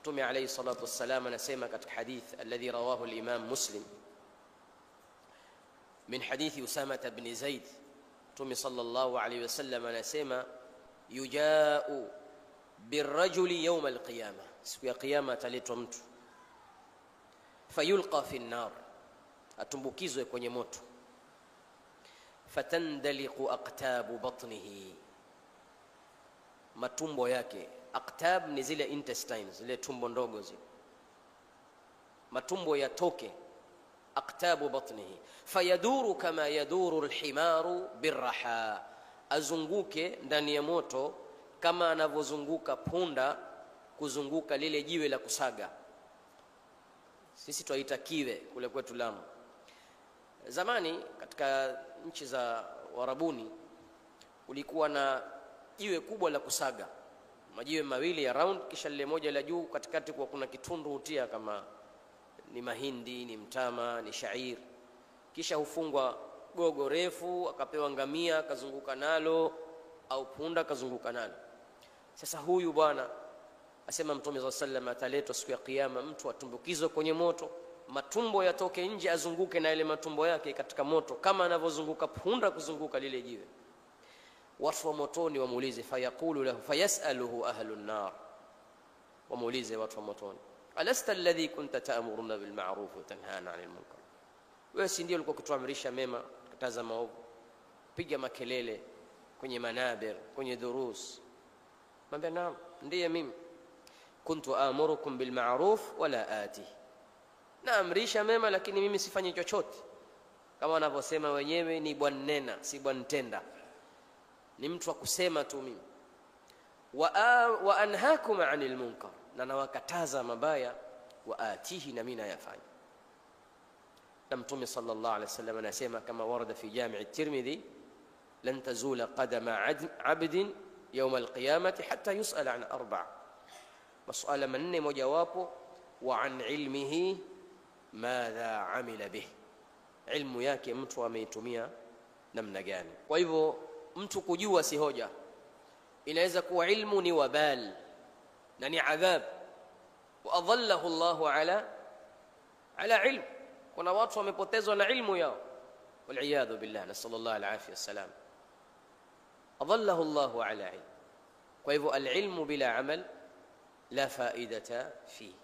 Mtume alayhi salatu wassalam anasema katika hadith alladhi rawahu al-Imam Muslim min hadithi Usama ibn Zaid, Mtume sallallahu alayhi wasallam anasema yuja'u birrajuli yawm al-qiyamah, siku ya kiyama ataletwa mtu fayulqa fi an-nar, atumbukizwe kwenye moto, fatandaliqu aqtabu batnihi, matumbo yake. Aqtab ni zile intestines, zile tumbo ndogo zile, matumbo yatoke. Aqtabu batnihi fayaduru kama yaduru alhimaru birraha, azunguke ndani ya moto kama anavozunguka punda kuzunguka lile jiwe la kusaga. Sisi twaita kiwe kule kwetu Lamu. Zamani katika nchi za Warabuni kulikuwa na jiwe kubwa la kusaga, majiwe mawili ya round, kisha lile moja la juu katikati kwa kuna kitundu hutia kama ni mahindi, ni mtama, ni shairi, kisha hufungwa gogo refu, akapewa ngamia akazunguka nalo, au punda akazunguka nalo. Sasa huyu bwana asema Mtume sallallahu alayhi wasallam ataletwa siku ya kiyama mtu atumbukizwe kwenye moto, matumbo yatoke nje, azunguke na ile matumbo yake katika moto kama anavyozunguka punda kuzunguka lile jiwe. Watu wa motoni wamuulize, fayaqulu lahu, fayasaluhu ahlun nar, wamuulize watu wa motoni, alasta alladhi kunta ta'muruna bil ma'ruf wa tanhana 'anil munkar, wewe si ndio ulikuwa ukituamrisha mema kukataza maovu, piga makelele kwenye manabir, kwenye durus? Mwambie naam, ndiye mimi. Kuntu amurukum bil ma'ruf wala ati, naamrisha mema lakini mimi sifanyi chochote. Kama wanavyosema wenyewe ni bwanena si bwantenda, ni mtu wa kusema tu mimi. Wa anhaakum 'anil munkar, na nawakataza mabaya, wa atihi, na mimi nayafanya. Na Mtume sallallahu alayhi wasallam anasema kama warada fi Jami' at-Tirmidhi, lan tazula qadama 'abdin yawm al-qiyamati hatta yus'ala 'an arba', masuala manne mojawapo, wa 'an ilmihi madha 'amila bih, ilmu yake mtu ameitumia namna gani. Kwa hivyo mtu kujua si hoja, inaweza kuwa ilmu ni wabal na ni adhab, wa adallahu Allahu ala ilm. Kuna watu wamepotezwa na ilmu yao, wal iyadhu billah, nasallallahu alafia wassalam, adallahu Allahu ala ilm. Kwa hivyo al ilmu bila amal la faidata fihi.